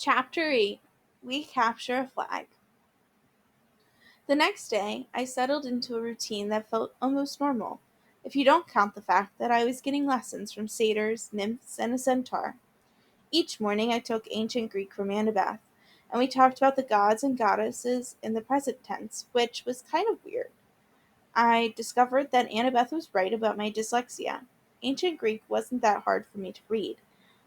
Chapter 8. We Capture a Flag. The next day, I settled into a routine that felt almost normal, if you don't count the fact that I was getting lessons from satyrs, nymphs, and a centaur. Each morning I took ancient Greek from Annabeth, and we talked about the gods and goddesses in the present tense, which was kind of weird. I discovered that Annabeth was right about my dyslexia. Ancient Greek wasn't that hard for me to read.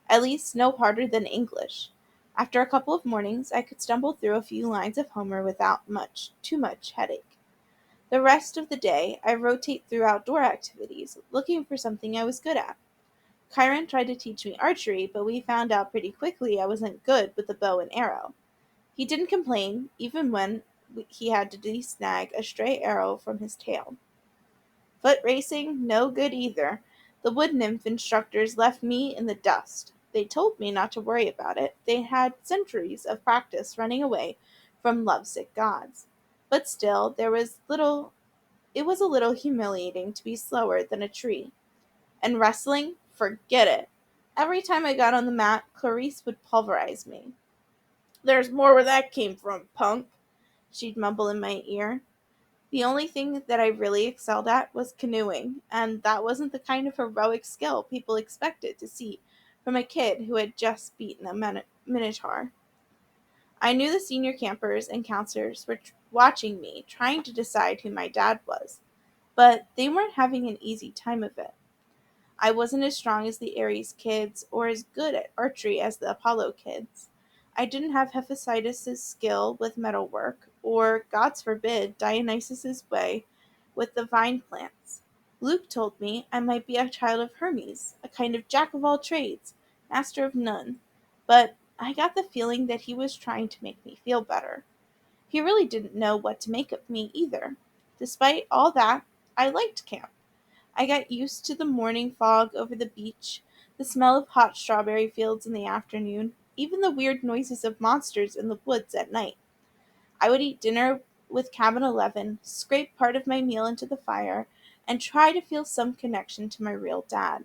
At least no harder than English. After a couple of mornings, I could stumble through a few lines of Homer without too much headache. The rest of the day, I rotate through outdoor activities, looking for something I was good at. Chiron tried to teach me archery, but we found out pretty quickly I wasn't good with the bow and arrow. He didn't complain, even when he had to de-snag a stray arrow from his tail. Foot racing, no good either. The wood nymph instructors left me in the dust. They told me not to worry about it. They had centuries of practice running away from lovesick gods. But still, it was a little humiliating to be slower than a tree. And wrestling? Forget it. Every time I got on the mat, Clarice would pulverize me. "There's more where that came from, punk," she'd mumble in my ear. The only thing that I really excelled at was canoeing, and that wasn't the kind of heroic skill people expected to see from a kid who had just beaten a minotaur. I knew the senior campers and counselors were watching me, trying to decide who my dad was, but they weren't having an easy time of it. I wasn't as strong as the Ares kids or as good at archery as the Apollo kids. I didn't have Hephaestus's skill with metalwork, or, God forbid, Dionysus's way with the vine plants. Luke told me I might be a child of Hermes, a kind of jack of all trades, master of none. But I got the feeling that he was trying to make me feel better. He really didn't know what to make of me either. Despite all that, I liked camp. I got used to the morning fog over the beach, the smell of hot strawberry fields in the afternoon, even the weird noises of monsters in the woods at night. I would eat dinner with Cabin 11, scrape part of my meal into the fire, and try to feel some connection to my real dad.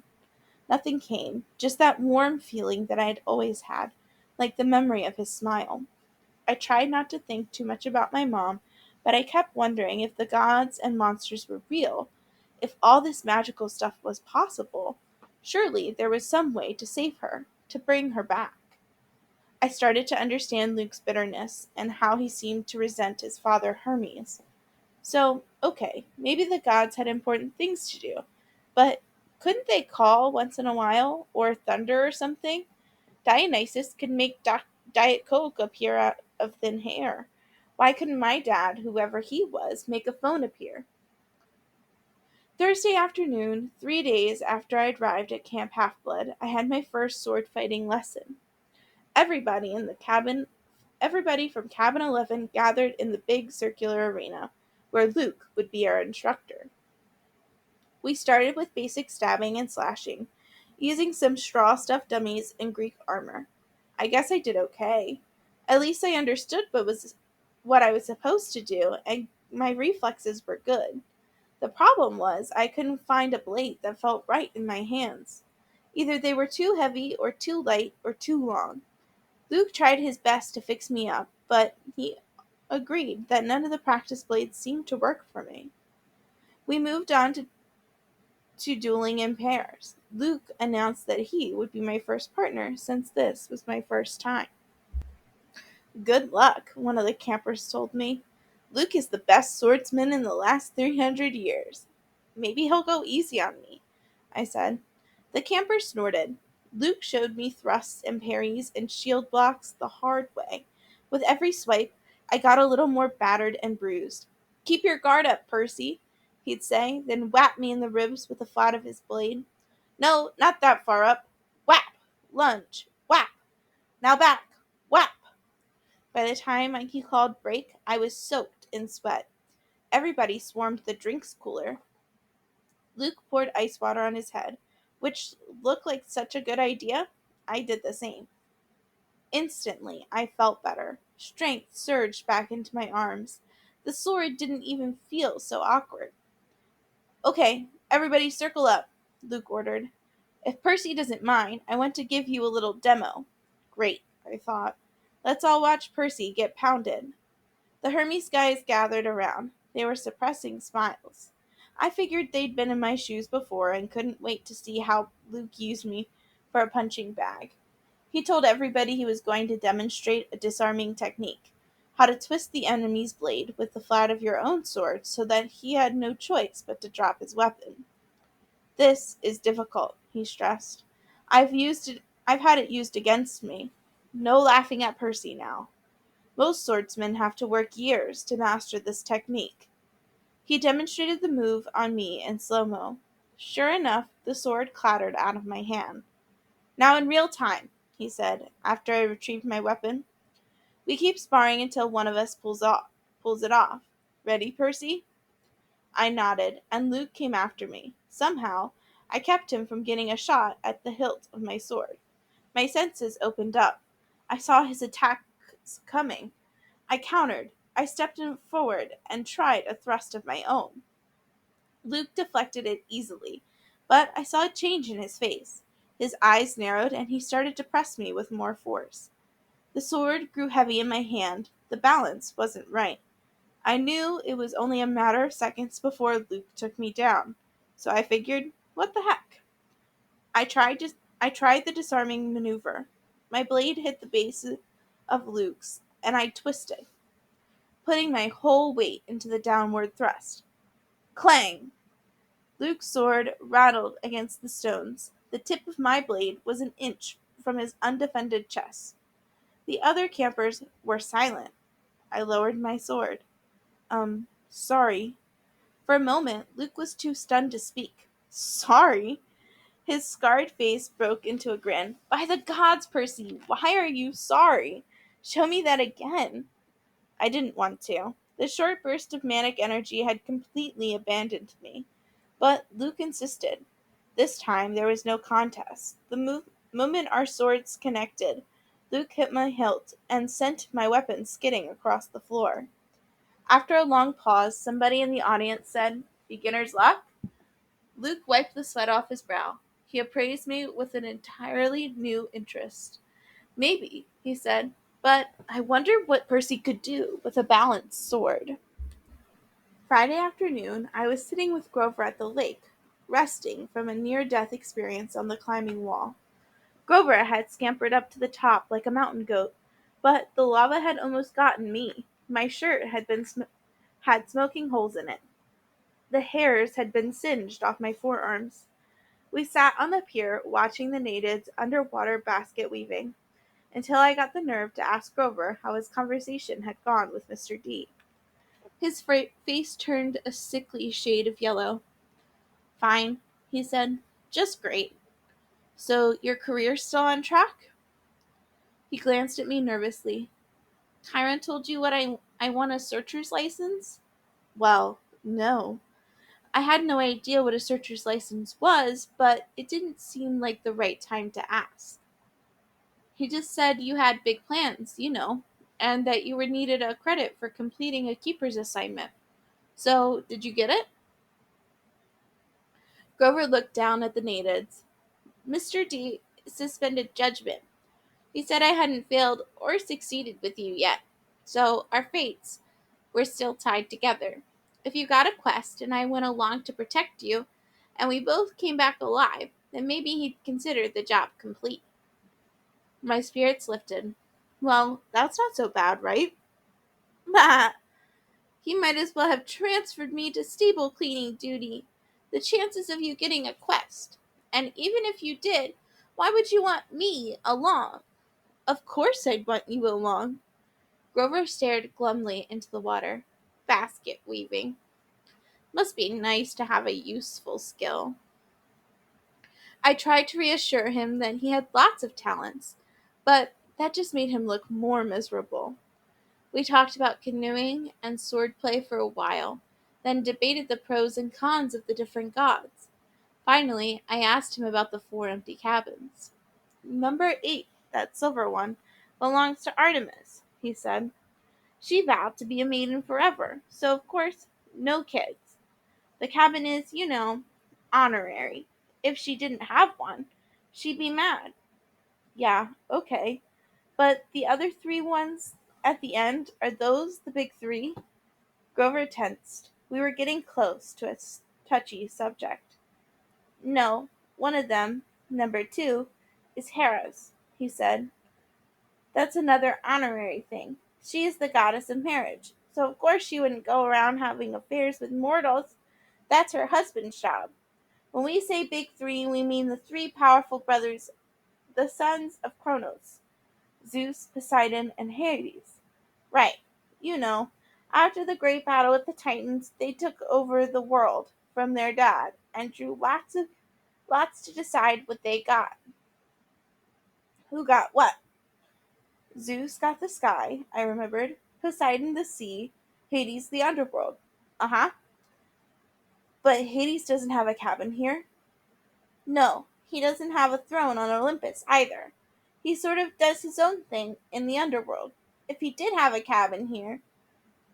Nothing came, just that warm feeling that I had always had, like the memory of his smile. I tried not to think too much about my mom, but I kept wondering if the gods and monsters were real, if all this magical stuff was possible. Surely there was some way to save her, to bring her back. I started to understand Luke's bitterness and how he seemed to resent his father Hermes. So, okay, maybe the gods had important things to do, but couldn't they call once in a while, or thunder or something? Dionysus could make Diet Coke appear out of thin air. Why couldn't my dad, whoever he was, make a phone appear? Thursday afternoon, 3 days after I'd arrived at Camp Half Blood, I had my first sword fighting lesson. Everybody in the cabin, Everybody from Cabin 11 gathered in the big circular arena, where Luke would be our instructor. We started with basic stabbing and slashing, using some straw stuffed dummies and Greek armor. I guess I did okay. At least I understood what I was supposed to do, and my reflexes were good. The problem was I couldn't find a blade that felt right in my hands. Either they were too heavy, or too light, or too long. Luke tried his best to fix me up, but he agreed that none of the practice blades seemed to work for me. We moved on to dueling in pairs. Luke announced that he would be my first partner since this was my first time. "Good luck," one of the campers told me. "Luke is the best swordsman in the last 300 years. Maybe he'll go easy on me," I said. The camper snorted. Luke showed me thrusts and parries and shield blocks the hard way. With every swipe, I got a little more battered and bruised. "Keep your guard up, Percy," he'd say, then whap me in the ribs with the flat of his blade. "No, not that far up. Whap! Lunge! Whap! Now back! Whap!" By the time he called break, I was soaked in sweat. Everybody swarmed the drinks cooler. Luke poured ice water on his head, which looked like such a good idea. I did the same. Instantly, I felt better. Strength surged back into my arms. The sword didn't even feel so awkward. "Okay, everybody circle up," Luke ordered. "If Percy doesn't mind, I want to give you a little demo." Great, I thought. Let's all watch Percy get pounded. The Hermes guys gathered around. They were suppressing smiles. I figured they'd been in my shoes before and couldn't wait to see how Luke used me for a punching bag. He told everybody he was going to demonstrate a disarming technique, how to twist the enemy's blade with the flat of your own sword so that he had no choice but to drop his weapon. This is difficult, he stressed. I've had it used against me. No laughing at Percy now. Most swordsmen have to work years to master this technique. He demonstrated the move on me in slow-mo. Sure enough, the sword clattered out of my hand. Now in real time, he said, after I retrieved my weapon. We keep sparring until one of us pulls it off. Ready, Percy? I nodded, and Luke came after me. Somehow, I kept him from getting a shot at the hilt of my sword. My senses opened up. I saw his attacks coming. I countered. I stepped forward and tried a thrust of my own. Luke deflected it easily, but I saw a change in his face. His eyes narrowed and he started to press me with more force. The sword grew heavy in my hand. The balance wasn't right. I knew it was only a matter of seconds before Luke took me down, so I figured, what the heck? I tried the disarming maneuver. My blade hit the base of Luke's, and I twisted, putting my whole weight into the downward thrust. Clang! Luke's sword rattled against the stones. The tip of my blade was an inch from his undefended chest. The other campers were silent. I lowered my sword. Sorry. For a moment, Luke was too stunned to speak. Sorry? His scarred face broke into a grin. By the gods, Percy, why are you sorry? Show me that again. I didn't want to. The short burst of manic energy had completely abandoned me. But Luke insisted. This time there was no contest. The moment our swords connected, Luke hit my hilt and sent my weapon skidding across the floor. After a long pause, somebody in the audience said, Beginner's luck? Luke wiped the sweat off his brow. He appraised me with an entirely new interest. Maybe, he said, but I wonder what Percy could do with a balanced sword. Friday afternoon, I was sitting with Grover at the lake, resting from a near-death experience on the climbing wall. Grover had scampered up to the top like a mountain goat, but the lava had almost gotten me. My shirt had smoking holes in it. The hairs had been singed off my forearms. We sat on the pier watching the natives underwater basket weaving, until I got the nerve to ask Grover how his conversation had gone with Mr. D. His face turned a sickly shade of yellow. Fine, he said. Just great. So your career's still on track? He glanced at me nervously. Chiron told you what I want a searcher's license? Well, no. I had no idea what a searcher's license was, but it didn't seem like the right time to ask. He just said you had big plans, and that you were needed a credit for completing a keeper's assignment. So, did you get it? Grover looked down at the natives. Mr. D suspended judgment. He said I hadn't failed or succeeded with you yet, so our fates were still tied together. If you got a quest and I went along to protect you, and we both came back alive, then maybe he'd consider the job complete. My spirits lifted. Well, that's not so bad, right? Bah! He might as well have transferred me to stable cleaning duty. The chances of you getting a quest. And even if you did, why would you want me along? Of course I'd want you along. Grover stared glumly into the water. Basket weaving. Must be nice to have a useful skill. I tried to reassure him that he had lots of talents, but that just made him look more miserable. We talked about canoeing and swordplay for a while, then debated the pros and cons of the different gods. Finally, I asked him about the 4 empty cabins. Number 8, that silver one, belongs to Artemis, he said. She vowed to be a maiden forever, so of course, no kids. The cabin is, honorary. If she didn't have one, she'd be mad. Yeah, okay. But the other three ones at the end, are those the big three? Grover tensed. We were getting close to a touchy subject. No, one of them, number two, is Hera's, he said. That's another honorary thing. She is the goddess of marriage, so of course she wouldn't go around having affairs with mortals. That's her husband's job. When we say big three, we mean the three powerful brothers, the sons of Kronos, Zeus, Poseidon, and Hades. Right, you know, after the great battle with the Titans, they took over the world from their dad and drew lots to decide what they got. Who got what? Zeus got the sky, I remembered. Poseidon the sea, Hades the underworld. Uh-huh. But Hades doesn't have a cabin here. No, he doesn't have a throne on Olympus either. He sort of does his own thing in the underworld. If he did have a cabin here,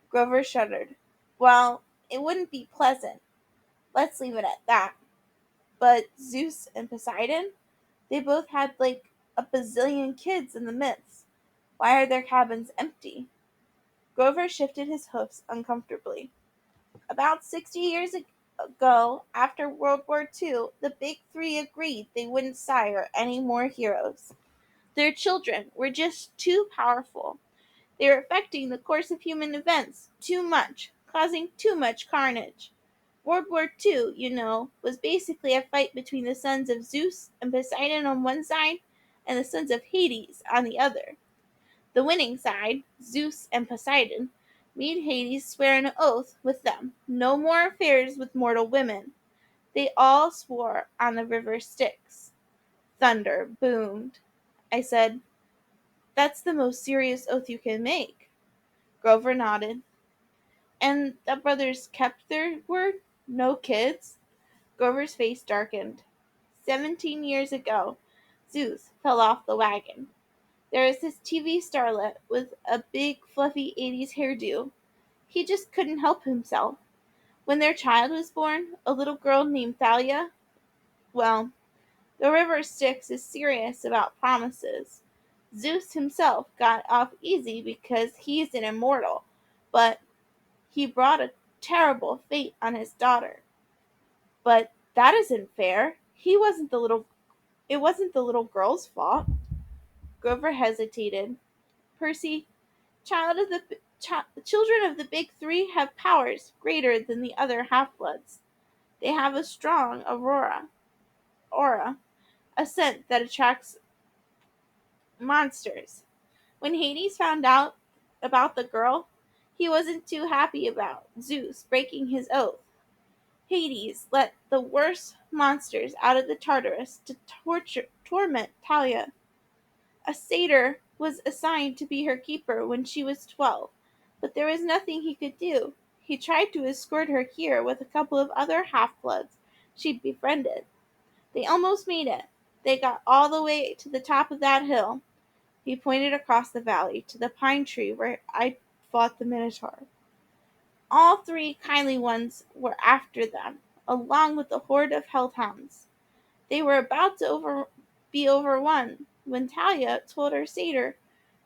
Grover shuddered. Well, it wouldn't be pleasant. Let's leave it at that. But Zeus and Poseidon, they both had like a bazillion kids in the myths. Why are their cabins empty? Grover shifted his hoofs uncomfortably. About 60 years ago, after World War II, the Big Three agreed they wouldn't sire any more heroes. Their children were just too powerful. They were affecting the course of human events too much, causing too much carnage. World War II, you know, was basically a fight between the sons of Zeus and Poseidon on one side and the sons of Hades on the other. The winning side, Zeus and Poseidon, made Hades swear an oath with them no more affairs with mortal women. They all swore on the river Styx. Thunder boomed. I said, That's the most serious oath you can make. Grover nodded. And the brothers kept their word? No kids? Grover's face darkened. 17 years ago, Zeus fell off the wagon. There was this TV starlet with a big fluffy 80s hairdo. He just couldn't help himself. When their child was born, a little girl named Thalia, well, the river Styx is serious about promises. Zeus himself got off easy because he's an immortal, but he brought a terrible fate on his daughter. But that isn't fair. It wasn't the little girl's fault. Grover hesitated. Percy, children of the big three have powers greater than the other half-bloods. They have a strong aura, a scent that attracts monsters. When Hades found out about the girl, he wasn't too happy about Zeus breaking his oath. Hades let the worst monsters out of the Tartarus to torment Talia. A satyr was assigned to be her keeper when she was 12, but there was nothing he could do. He tried to escort her here with a couple of other half-bloods she'd befriended. They almost made it. They got all the way to the top of that hill. He pointed across the valley to the pine tree where I fought the Minotaur. All three kindly ones were after them, along with a horde of hellhounds. They were about to be overrun when Talia told her satyr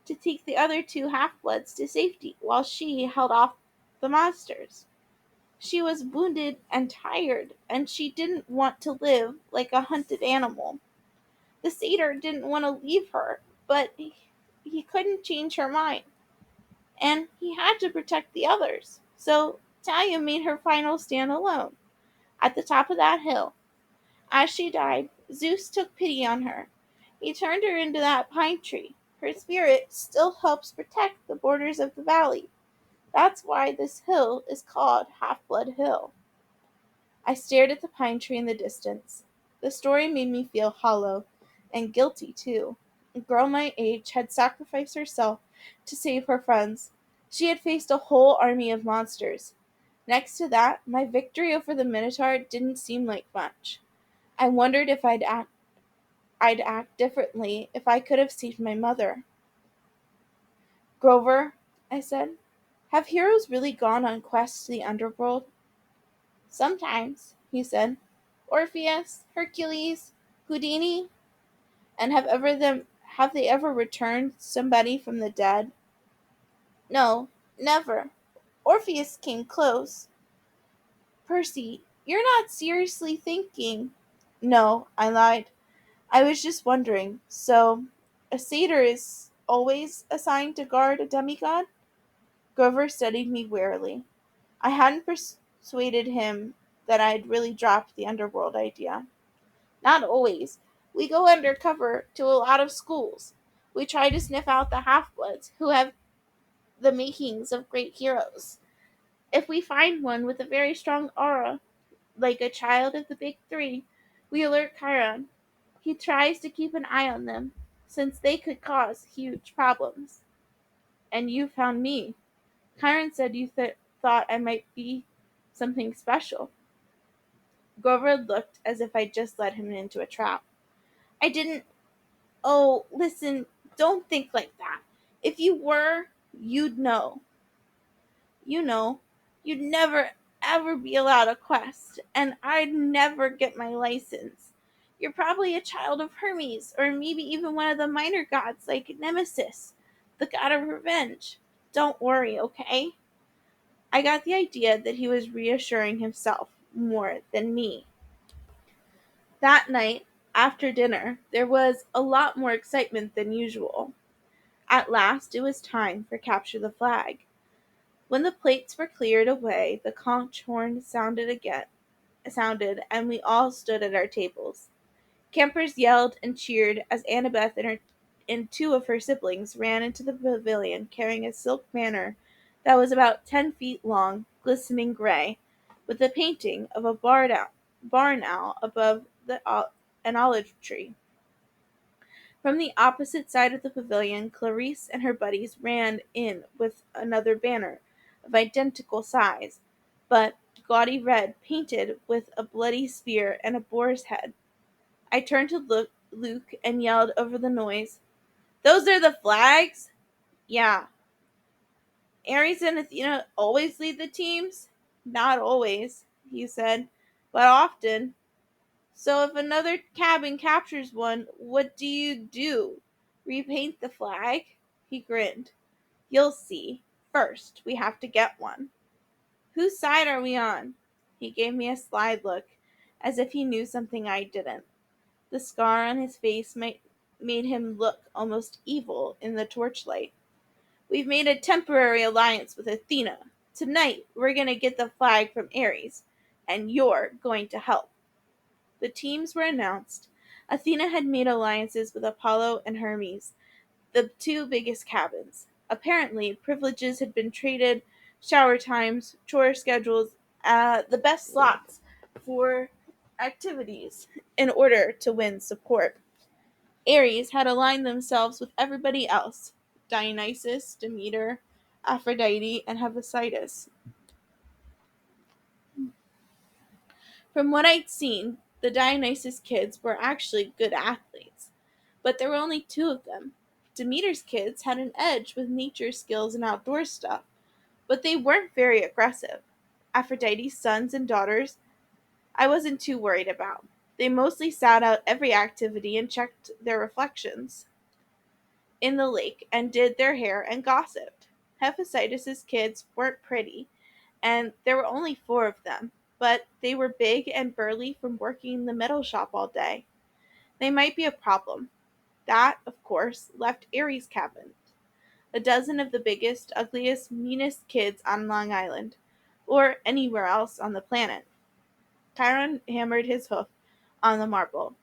to take the other two half-bloods to safety while she held off the monsters. She was wounded and tired, and she didn't want to live like a hunted animal. The satyr didn't want to leave her, but he couldn't change her mind, and he had to protect the others. So Talia made her final stand alone, at the top of that hill. As she died, Zeus took pity on her. He turned her into that pine tree. Her spirit still helps protect the borders of the valley. That's why this hill is called Half-Blood Hill. I stared at the pine tree in the distance. The story made me feel hollow and guilty, too. A girl my age had sacrificed herself to save her friends. She had faced a whole army of monsters. Next to that, my victory over the Minotaur didn't seem like much. I wondered if I'd act differently if I could have saved my mother. Grover, I said, have heroes really gone on quests to the underworld? Sometimes, he said. Orpheus, Hercules, Houdini, and Have they ever returned somebody from the dead? No, never. Orpheus came close. Percy, you're not seriously thinking. No, I lied. I was just wondering. So, a satyr is always assigned to guard a demigod? Grover studied me warily. I hadn't persuaded him that I'd really dropped the underworld idea. Not always. We go undercover to a lot of schools. We try to sniff out the half-bloods who have the makings of great heroes. If we find one with a very strong aura, like a child of the big three, we alert Chiron. He tries to keep an eye on them, since they could cause huge problems. And you found me. Chiron said you thought I might be something special. Grover looked as if I'd just led him into a trap. I didn't. Oh, listen, don't think like that. If you were, you'd know. You know, you'd never ever be allowed a quest, and I'd never get my license. You're probably a child of Hermes, or maybe even one of the minor gods like Nemesis, the god of revenge. Don't worry, okay? I got the idea that he was reassuring himself more than me. That night, after dinner, there was a lot more excitement than usual. At last it was time for Capture the Flag. When the plates were cleared away, the conch horn sounded, and we all stood at our tables. Campers yelled and cheered as Annabeth and two of her siblings ran into the pavilion carrying a silk banner that was about 10 feet long, glistening gray, with a painting of a barn owl above an olive tree. From the opposite side of the pavilion, Clarice and her buddies ran in with another banner, of identical size, but gaudy red, painted with a bloody spear and a boar's head. I turned to Luke and yelled over the noise, "Those are the flags?" "Yeah." "Ares and Athena always lead the teams?" "Not always," he said, "but often." "So if another cabin captures one, what do you do? Repaint the flag?" He grinned. "You'll see. First, we have to get one." "Whose side are we on?" He gave me a sly look, as if he knew something I didn't. The scar on his face made him look almost evil in the torchlight. "We've made a temporary alliance with Athena. Tonight, we're going to get the flag from Ares, and you're going to help." The teams were announced. Athena had made alliances with Apollo and Hermes, the two biggest cabins. Apparently, privileges had been traded, shower times, chore schedules, the best slots for activities in order to win support. Ares had aligned themselves with everybody else: Dionysus, Demeter, Aphrodite, and Hephaestus. From what I'd seen, the Dionysus kids were actually good athletes, but there were only two of them. Demeter's kids had an edge with nature skills and outdoor stuff, but they weren't very aggressive. Aphrodite's sons and daughters I wasn't too worried about. They mostly sat out every activity and checked their reflections in the lake and did their hair and gossiped. Hephaestus's kids weren't pretty, and there were only four of them, but they were big and burly from working in the metal shop all day. They might be a problem. That, of course, left Ares' cabin, a dozen of the biggest, ugliest, meanest kids on Long Island, or anywhere else on the planet. Chiron hammered his hoof on the marble.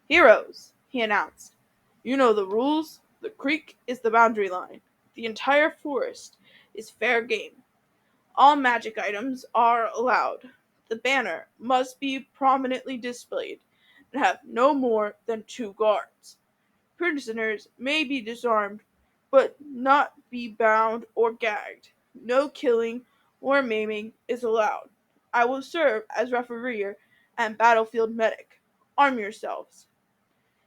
"Heroes," he announced. "You know the rules. The creek is the boundary line. The entire forest is fair game. All magic items are allowed. The banner must be prominently displayed and have no more than two guards. Prisoners may be disarmed, but not be bound or gagged. No killing or maiming is allowed. I will serve as referee and battlefield medic. Arm yourselves."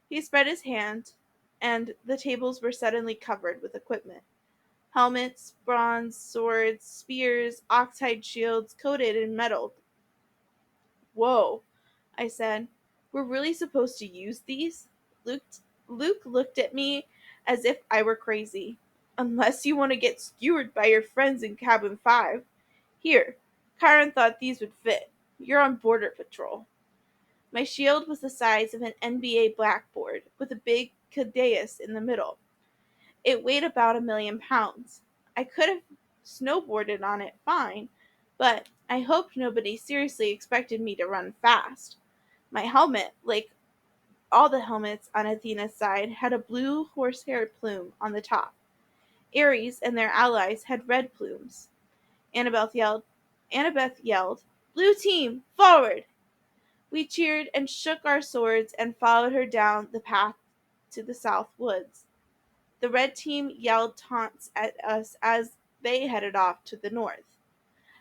He spread his hand, and the tables were suddenly covered with equipment: helmets, bronze, swords, spears, oxhide shields coated in metal. "Whoa," I said. "We're really supposed to use these?" Luke, Luke looked at me as if I were crazy. Unless you want to get skewered by your friends in cabin 5. Here, Chiron thought these would fit. You're on border patrol. My shield was the size of an NBA blackboard, with a big caduceus in the middle. It weighed about 1,000,000 pounds. I could have snowboarded on it fine, but I hoped nobody seriously expected me to run fast. My helmet, like all the helmets on Athena's side, had a blue horsehair plume on the top. Ares and their allies had red plumes. Annabeth yelled, Annabeth yelled, "Blue team, forward!" We cheered and shook our swords and followed her down the path to the south woods. The red team yelled taunts at us as they headed off to the north.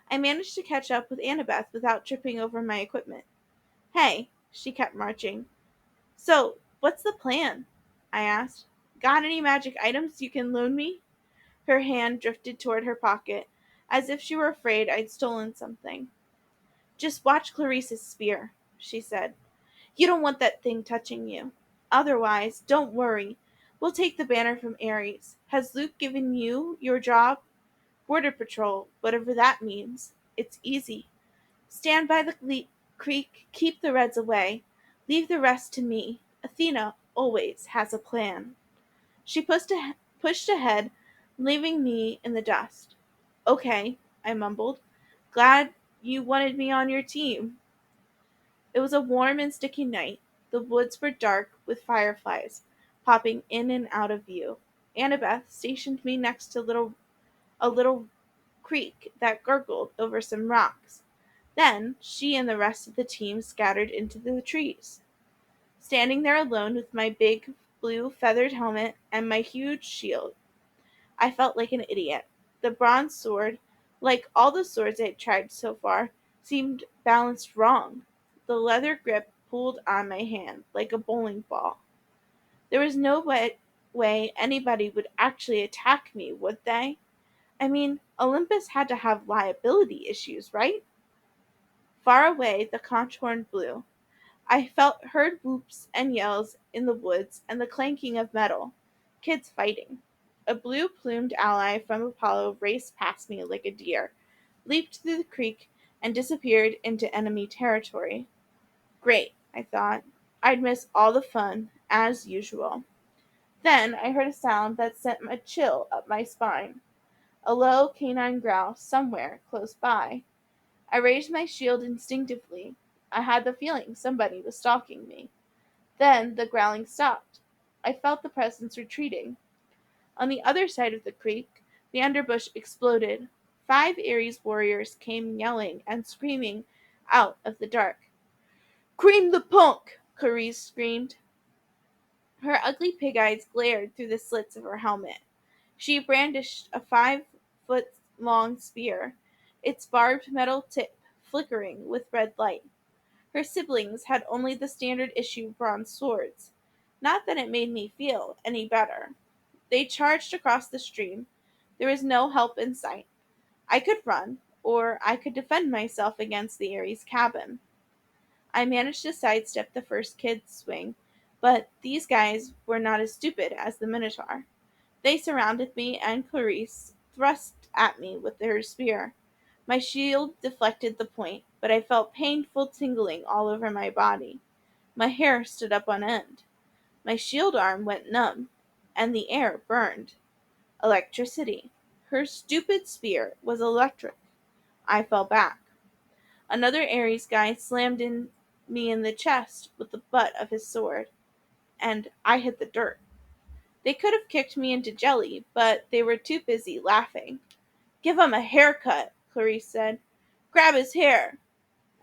I managed to catch up with Annabeth without tripping over my equipment. Hey, she kept marching. So, what's the plan? I asked. Got any magic items you can loan me? Her hand drifted toward her pocket, as if she were afraid I'd stolen something. Just watch Clarice's spear, she said. You don't want that thing touching you. Otherwise, don't worry. We'll take the banner from Ares. Has Luke given you your job? Border Patrol, whatever that means. It's easy. Stand by the creek, keep the Reds away. Leave the rest to me. Athena always has a plan. She pushed ahead, leaving me in the dust. Okay, I mumbled. Glad you wanted me on your team. It was a warm and sticky night. The woods were dark with fireflies popping in and out of view. Annabeth stationed me next to a little creek that gurgled over some rocks. Then she and the rest of the team scattered into the trees. Standing there alone with my big blue feathered helmet and my huge shield, I felt like an idiot. The bronze sword, like all the swords I'd tried so far, seemed balanced wrong. The leather grip pulled on my hand like a bowling ball. There was no way anybody would actually attack me, would they? I mean, Olympus had to have liability issues, right? Far away, the conch horn blew. Heard whoops and yells in the woods and the clanking of metal. Kids fighting. A blue-plumed ally from Apollo raced past me like a deer, leaped through the creek, and disappeared into enemy territory. Great, I thought. I'd miss all the fun, as usual. Then I heard a sound that sent a chill up my spine. A low canine growl somewhere close by. I raised my shield instinctively. I had the feeling somebody was stalking me. Then the growling stopped. I felt the presence retreating. On the other side of the creek, the underbush exploded. 5 Ares warriors came yelling and screaming out of the dark. Cream the punk! Clarice screamed. Her ugly pig eyes glared through the slits of her helmet. She brandished a 5-foot-long spear, its barbed metal tip flickering with red light. Her siblings had only the standard issue bronze swords. Not that it made me feel any better. They charged across the stream. There was no help in sight. I could run, or I could defend myself against the Ares cabin. I managed to sidestep the first kid's swing, but these guys were not as stupid as the Minotaur. They surrounded me, and Clarice thrust at me with her spear. My shield deflected the point, but I felt painful tingling all over my body. My hair stood up on end. My shield arm went numb, and the air burned. Electricity. Her stupid spear was electric. I fell back. Another Ares guy slammed me in the chest with the butt of his sword, and I hit the dirt. They could have kicked me into jelly, but they were too busy laughing. Give him a haircut, Clarice said. Grab his hair.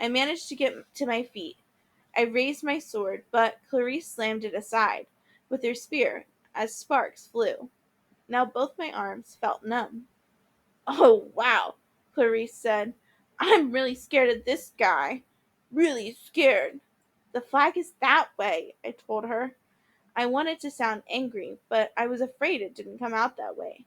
I managed to get to my feet. I raised my sword, but Clarice slammed it aside with her spear as sparks flew. Now both my arms felt numb. Oh, wow, Clarice said. I'm really scared of this guy. Really scared. The flag is that way, I told her. I wanted to sound angry, but I was afraid it didn't come out that way.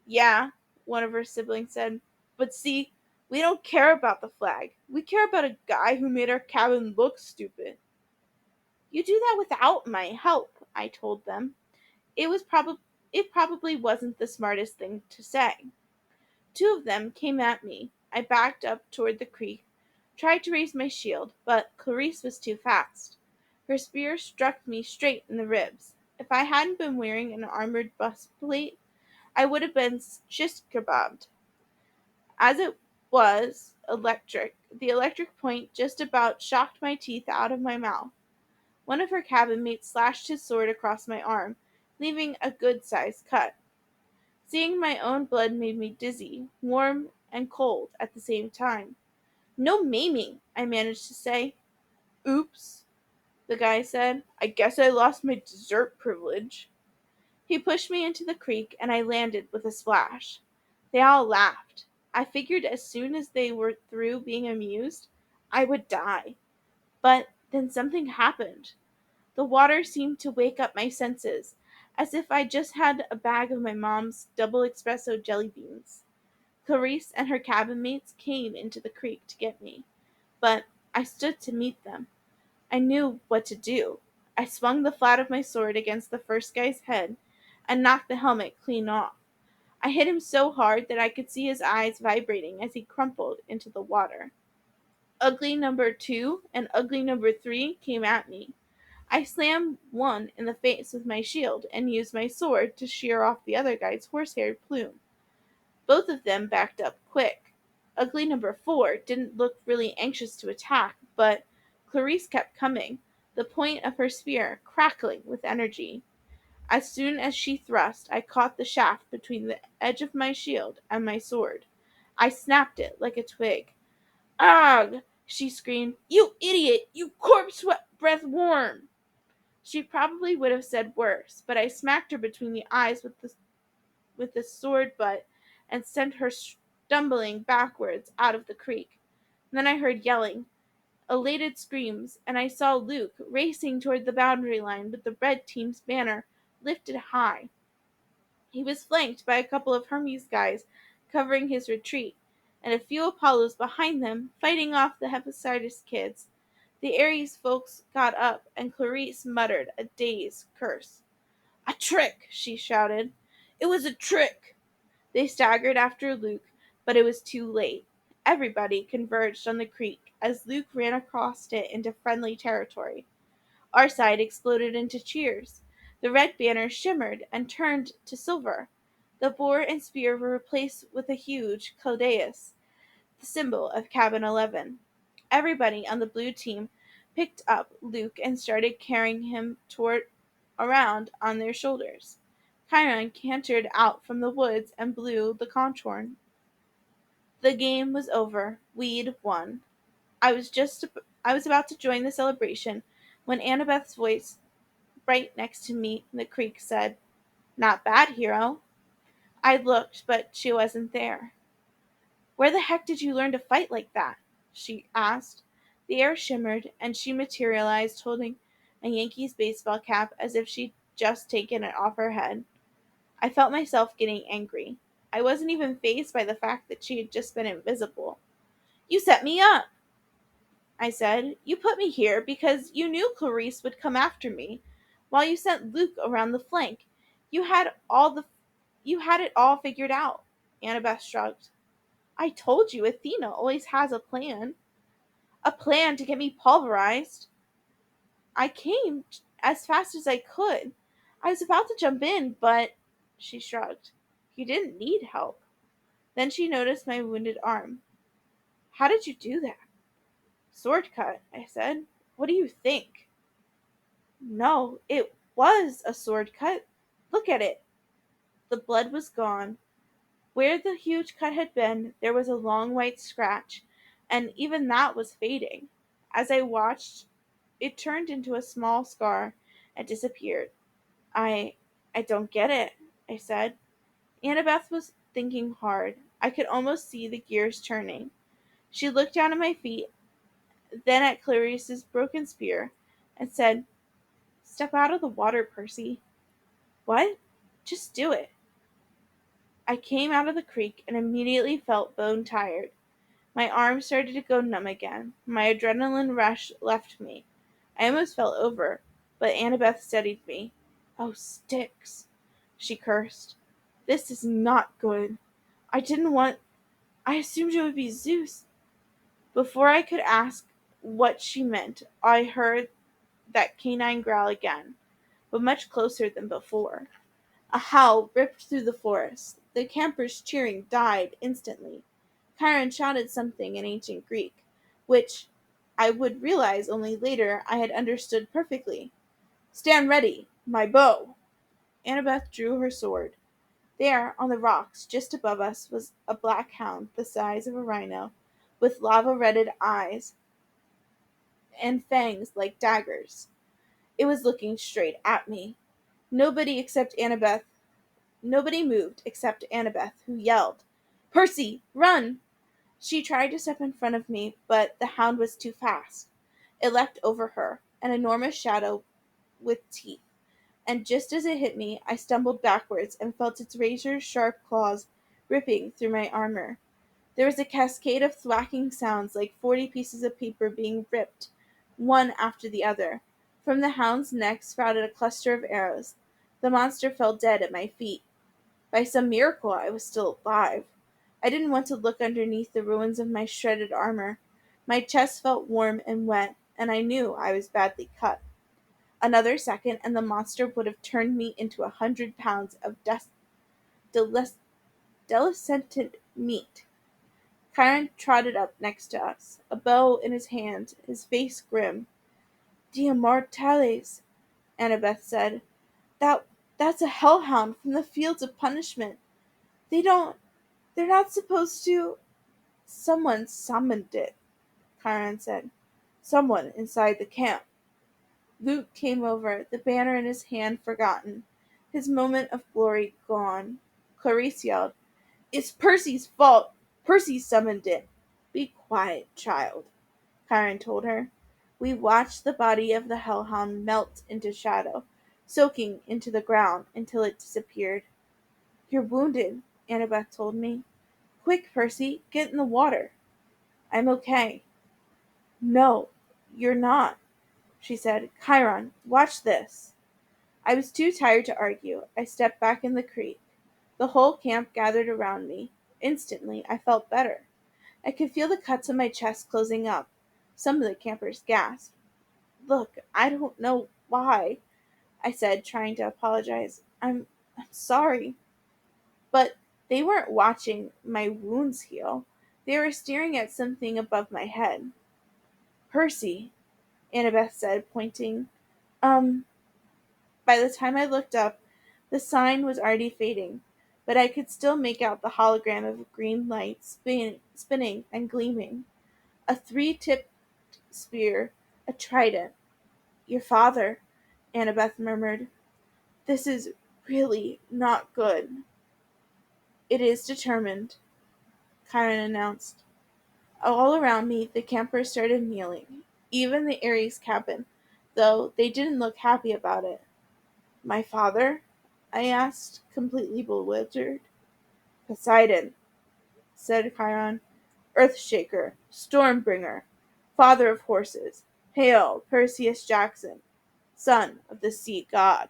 Yeah, one of her siblings said. But see, we don't care about the flag. We care about a guy who made our cabin look stupid. You do that without my help, I told them. It probably wasn't the smartest thing to say. Two of them came at me. I backed up toward the creek, tried to raise my shield, but Clarice was too fast. Her spear struck me straight in the ribs. If I hadn't been wearing an armored breastplate, I would have been shish kebabbed. As it was the electric point just about shocked my teeth out of my mouth. One of her cabin mates slashed his sword across my arm, leaving a good-sized cut. Seeing my own blood made me dizzy, warm, and cold at the same time. "No maiming," I managed to say. "Oops," the guy said. "I guess I lost my dessert privilege." He pushed me into the creek and I landed with a splash. They all laughed. I figured as soon as they were through being amused, I would die. But then something happened. The water seemed to wake up my senses, as if I just had a bag of my mom's double espresso jelly beans. Clarice and her cabin mates came into the creek to get me, but I stood to meet them. I knew what to do. I swung the flat of my sword against the first guy's head and knocked the helmet clean off. I hit him so hard that I could see his eyes vibrating as he crumpled into the water. Ugly number 2 and ugly number 3 came at me. I slammed one in the face with my shield and used my sword to shear off the other guy's horsehair plume. Both of them backed up quick. Ugly number 4 didn't look really anxious to attack, but Clarice kept coming, the point of her spear crackling with energy. As soon as she thrust, I caught the shaft between the edge of my shield and my sword. I snapped it like a twig. "Ugh!" she screamed. "You idiot! You corpse breath worm!" She probably would have said worse, but I smacked her between the eyes with the sword butt and sent her stumbling backwards out of the creek. Then I heard yelling, elated screams, and I saw Luke racing toward the boundary line with the red team's banner lifted high. He was flanked by a couple of Hermes guys covering his retreat, and a few Apollos behind them fighting off the Hephaestus kids. The Ares folks got up, and Clarice muttered a dazed curse. "A trick!" she shouted. "It was a trick!" They staggered after Luke, but it was too late. Everybody converged on the creek as Luke ran across it into friendly territory. Our side exploded into cheers. The red banner shimmered and turned to silver. The boar and spear were replaced with a huge caudeus, the symbol of Cabin 11. Everybody on the blue team picked up Luke and started carrying him toward around on their shoulders. Chiron cantered out from the woods and blew the conch horn. The game was over. We'd won. I was about to join the celebration when Annabeth's voice, right next to me in the creek, said, "Not bad, hero." I looked, but she wasn't there. "Where the heck did you learn to fight like that?" she asked. The air shimmered, and she materialized holding a Yankees baseball cap as if she'd just taken it off her head. I felt myself getting angry. I wasn't even fazed by the fact that she had just been invisible. "You set me up," I said. "You put me here because you knew Clarice would come after me, while you sent Luke around the flank. You had all the you had it all figured out." Annabeth shrugged. "I told you Athena always has a plan." "A plan to get me pulverized." "I came as fast as I could. I was about to jump in, but—" She shrugged. "You didn't need help." Then she noticed my wounded arm. "How did you do that?" "Sword cut," I said. "What do you think?" "No, it was a sword cut. Look at it." The blood was gone. Where the huge cut had been, there was a long white scratch, and even that was fading. As I watched, it turned into a small scar and disappeared. I I don't get it," I said. Annabeth was thinking hard. I could almost see the gears turning. She looked down at my feet, then at Clarice's broken spear, and said, "Step out of the water, Percy." "What?" "Just do it." I came out of the creek and immediately felt bone tired. My arms started to go numb again. My adrenaline rush left me. I almost fell over, but Annabeth steadied me. "Oh, Styx," she cursed. "This is not good. I didn't want. I assumed it would be Zeus." Before I could ask what she meant, I heard that canine growl again, but much closer than before. A howl ripped through the forest. The campers' cheering died instantly. Chiron shouted something in ancient Greek, which I would realize only later I had understood perfectly. "Stand ready! My bow!" Annabeth drew her sword. There, on the rocks just above us, was a black hound the size of a rhino, with lava-reded eyes and fangs like daggers. It was looking straight at me. Nobody except Annabeth Nobody moved except Annabeth, who yelled, "Percy, run!" She tried to step in front of me, but the hound was too fast. It leapt over her, an enormous shadow with teeth, and just as it hit me, I stumbled backwards and felt its razor-sharp claws ripping through my armor. There was a cascade of thwacking sounds like 40 pieces of paper being ripped, one after the other. From the hound's neck sprouted a cluster of arrows. The monster fell dead at my feet. By some miracle I was still alive. I didn't want to look underneath the ruins of my shredded armor. My chest felt warm and wet, and I knew I was badly cut. Another second, and the monster would have turned me into 100 pounds of delicent meat. Chiron trotted up next to us, a bow in his hand, his face grim. "The Immortales," Annabeth said. That that's a hellhound from the fields of punishment. They don't they're not supposed to. "Someone summoned it," Chiron said. "Someone inside the camp." Luke came over, the banner in his hand forgotten, his moment of glory gone. Clarice yelled, "It's Percy's fault. Percy summoned it." "Be quiet, child," Chiron told her. We watched the body of the hellhound melt into shadow, soaking into the ground until it disappeared. "You're wounded," Annabeth told me. "Quick, Percy, get in the water." "I'm okay." "No, you're not," she said. "Chiron, watch this." I was too tired to argue. I stepped back in the creek. The whole camp gathered around me. Instantly, I felt better. I could feel the cuts on my chest closing up. Some of the campers gasped. "Look, I don't know why," I said, trying to apologize. I'm sorry." But they weren't watching my wounds heal. They were staring at something above my head. "Percy," Annabeth said, pointing. Um, by the time I looked up, the sign was already fading, but I could still make out the hologram of a green light spinning and gleaming. A three-tipped spear, a trident. "Your father," Annabeth murmured. "This is really not good." "It is determined," Chiron announced. All around me, the campers started kneeling. Even the Ares cabin, though they didn't look happy about it. "My father?" I asked, completely bewildered. "Poseidon," said Chiron. "Earthshaker, Stormbringer, father of horses. Hail, Perseus Jackson, son of the sea god."